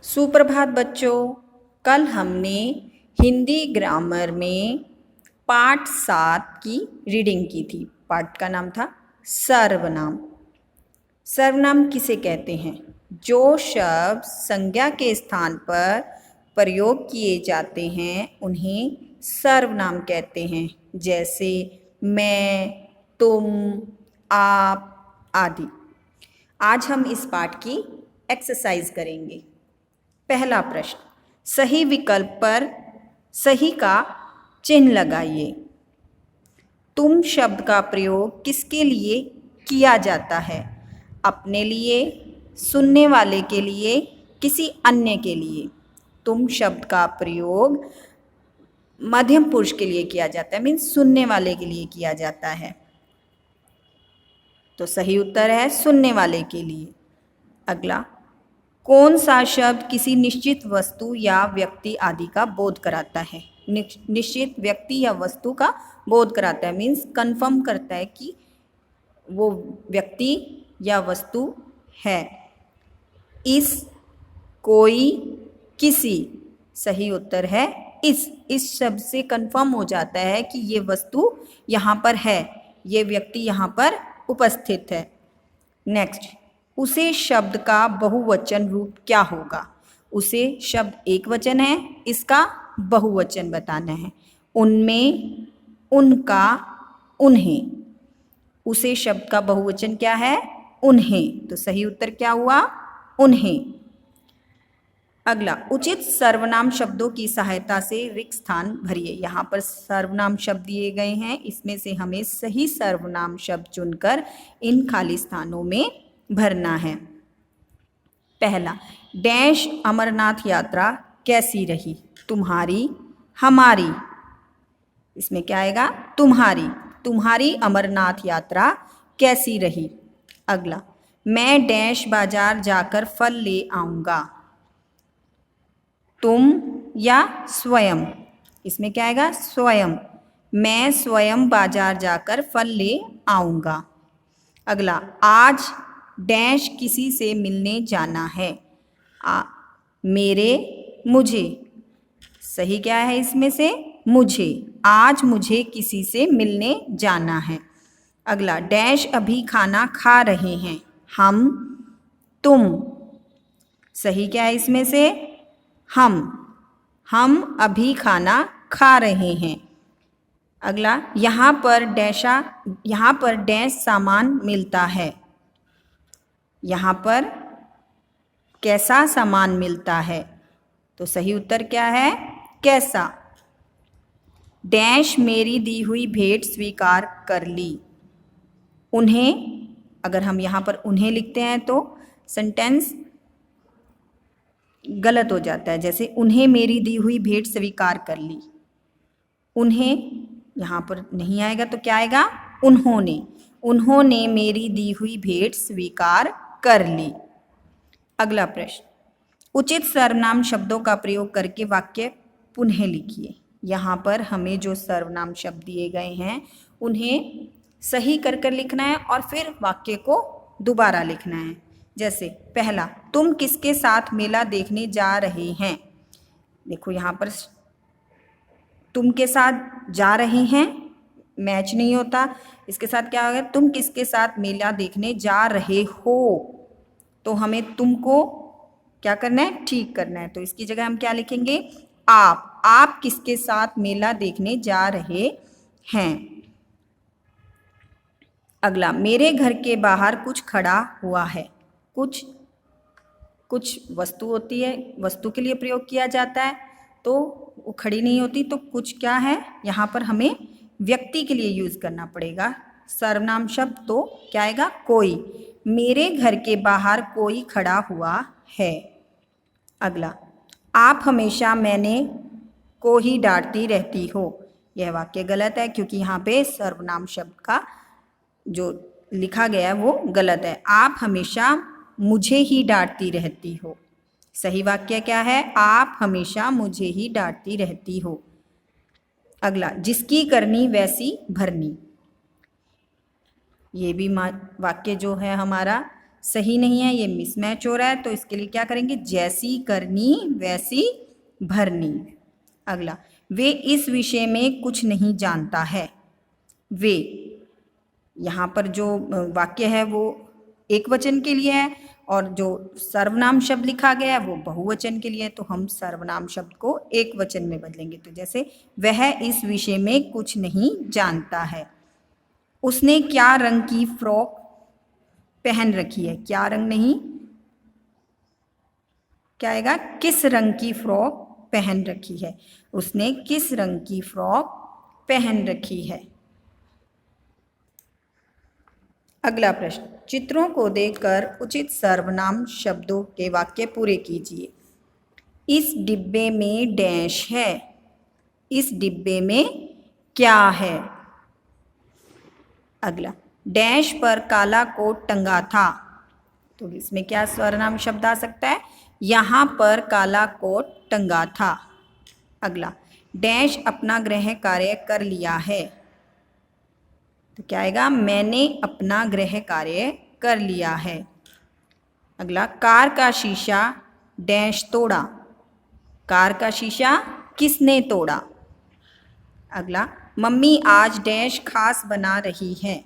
सुप्रभात बच्चों। कल हमने हिंदी ग्रामर में पाठ 7 की रीडिंग की थी। पाठ का नाम था सर्वनाम। सर्वनाम किसे कहते हैं? जो शब्द संज्ञा के स्थान पर प्रयोग किए जाते हैं उन्हें सर्वनाम कहते हैं। जैसे मैं, तुम, आप आदि। आज हम इस पाठ की एक्सरसाइज करेंगे। पहला प्रश्न, सही विकल्प पर सही का चिन्ह लगाइए। तुम शब्द का प्रयोग किसके लिए किया जाता है? अपने लिए, सुनने वाले के लिए, किसी अन्य के लिए। तुम शब्द का प्रयोग मध्यम पुरुष के लिए किया जाता है, मीन्स सुनने वाले के लिए किया जाता है। तो सही उत्तर है सुनने वाले के लिए। अगला, कौन सा शब्द किसी निश्चित वस्तु या व्यक्ति आदि का बोध कराता है? निश्चित व्यक्ति या वस्तु का बोध कराता है, मीन्स कंफर्म करता है कि वो व्यक्ति या वस्तु है। इस, कोई, किसी। सही उत्तर है इस शब्द से कंफर्म हो जाता है कि ये वस्तु यहाँ पर है, ये व्यक्ति यहाँ पर उपस्थित है। नेक्स्ट, उसे शब्द का बहुवचन रूप क्या होगा? उसे शब्द एक वचन है, इसका बहुवचन बताना है। उनमें, उनका, उन्हें। उसे शब्द का बहुवचन क्या है? उन्हें। तो सही उत्तर क्या हुआ? उन्हें। अगला, उचित सर्वनाम शब्दों की सहायता से रिक्त स्थान भरिए। यहाँ पर सर्वनाम शब्द दिए गए हैं, इसमें से हमें सही सर्वनाम शब्द चुनकर इन खाली स्थानों में भरना है। पहला, डैश अमरनाथ यात्रा कैसी रही? तुम्हारी, हमारी। इसमें क्या आएगा? तुम्हारी। तुम्हारी अमरनाथ यात्रा कैसी रही? अगला, मैं डैश बाजार जाकर फल ले आऊँगा। तुम या स्वयं। इसमें क्या आएगा? स्वयं। मैं स्वयं बाजार जाकर फल ले आऊँगा। अगला, आज डैश किसी से मिलने जाना है। मेरे, मुझे। सही क्या है इसमें से? मुझे। आज मुझे किसी से मिलने जाना है। अगला, डैश अभी खाना खा रहे हैं। हम, तुम। सही क्या है इसमें से? हम अभी खाना खा रहे हैं। अगला, यहाँ पर डैश सामान मिलता है। यहाँ पर कैसा सामान मिलता है? तो सही उत्तर क्या है? कैसा। डैश मेरी दी हुई भेंट स्वीकार कर ली। उन्हें, अगर हम यहाँ पर उन्हें लिखते हैं तो सेंटेंस गलत हो जाता है। जैसे उन्हें मेरी दी हुई भेंट स्वीकार कर ली। उन्हें यहाँ पर नहीं आएगा तो क्या आएगा? उन्होंने। उन्होंने मेरी दी हुई भेंट स्वीकार कर ली। अगला प्रश्न, उचित सर्वनाम शब्दों का प्रयोग करके वाक्य पुनः लिखिए। यहाँ पर हमें जो सर्वनाम शब्द दिए गए हैं उन्हें सही कर लिखना है और फिर वाक्य को दोबारा लिखना है। जैसे पहला, तुम किसके साथ मेला देखने जा रहे हैं? देखो यहाँ पर तुम के साथ जा रहे हैं मैच नहीं होता, इसके साथ क्या होगा? तुम किसके साथ मेला देखने जा रहे हो। तो हमें तुमको क्या करना है? ठीक करना है। तो इसकी जगह हम क्या लिखेंगे? आप किसके साथ मेला देखने जा रहे हैं। अगला, मेरे घर के बाहर कुछ खड़ा हुआ है। कुछ वस्तु होती है, वस्तु के लिए प्रयोग किया जाता है तो वो खड़ी नहीं होती। तो कुछ क्या है? यहाँ पर हमें व्यक्ति के लिए यूज़ करना पड़ेगा सर्वनाम शब्द। तो क्या आएगा? कोई। मेरे घर के बाहर कोई खड़ा हुआ है। अगला, आप हमेशा मैंने को ही डांटती रहती हो। यह वाक्य गलत है क्योंकि यहाँ पे सर्वनाम शब्द का जो लिखा गया है वो गलत है। आप हमेशा मुझे ही डांटती रहती हो। सही वाक्य क्या है? आप हमेशा मुझे ही डांटती रहती हो। अगला, जिसकी करनी वैसी भरनी। ये भी वाक्य जो है हमारा सही नहीं है, ये मिसमैच हो रहा है, तो इसके लिए क्या करेंगे, जैसी करनी वैसी भरनी। अगला, वे इस विषय में कुछ नहीं जानता है। वे, यहाँ पर जो वाक्य है वो एक वचन के लिए है और जो सर्वनाम शब्द लिखा गया है वो बहुवचन के लिए है, तो हम सर्वनाम शब्द को एक वचन में बदलेंगे। तो जैसे वह इस विषय में कुछ नहीं जानता है। उसने क्या रंग की फ्रॉक पहन रखी है, क्या रंग नहीं, क्या आएगा, किस रंग की फ्रॉक पहन रखी है। उसने किस रंग की फ्रॉक पहन रखी है। अगला प्रश्न, चित्रों को देखकर उचित सर्वनाम शब्दों के वाक्य पूरे कीजिए। इस डिब्बे में डैश है, इस डिब्बे में क्या है। अगला, डैश पर काला कोट टंगा था, तो इसमें क्या सर्वनाम शब्द आ सकता है, यहाँ पर काला कोट टंगा था। अगला, डैश अपना गृह कार्य कर लिया है, तो क्या आएगा, मैंने अपना गृह कार्य कर लिया है। अगला, कार का शीशा डैश तोड़ा, कार का शीशा किसने तोड़ा। अगला, मम्मी आज डैश खास बना रही है,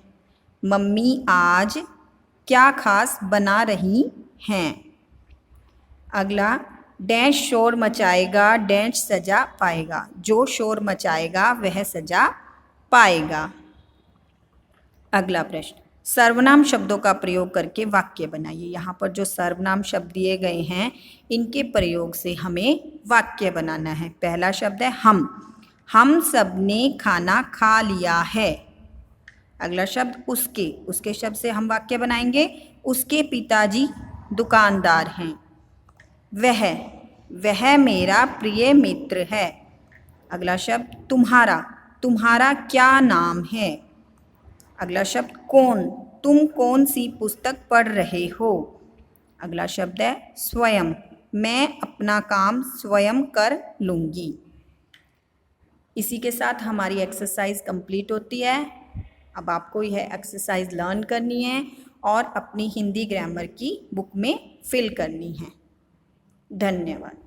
मम्मी आज क्या खास बना रही हैं। अगला, डैश शोर मचाएगा डैश सजा पाएगा, जो शोर मचाएगा वह सजा पाएगा। अगला प्रश्न, सर्वनाम शब्दों का प्रयोग करके वाक्य बनाइए। यहाँ पर जो सर्वनाम शब्द दिए गए हैं इनके प्रयोग से हमें वाक्य बनाना है। पहला शब्द है हम सब ने खाना खा लिया है। अगला शब्द उसके, उसके शब्द से हम वाक्य बनाएंगे, उसके पिताजी दुकानदार हैं। वह मेरा प्रिय मित्र है। अगला शब्द तुम्हारा क्या नाम है। अगला शब्द कौन, तुम कौन सी पुस्तक पढ़ रहे हो। अगला शब्द है स्वयं, मैं अपना काम स्वयं कर लूँगी। इसी के साथ हमारी एक्सरसाइज कंप्लीट होती है। अब आपको यह एक्सरसाइज लर्न करनी है और अपनी हिंदी ग्रामर की बुक में फिल करनी है। धन्यवाद।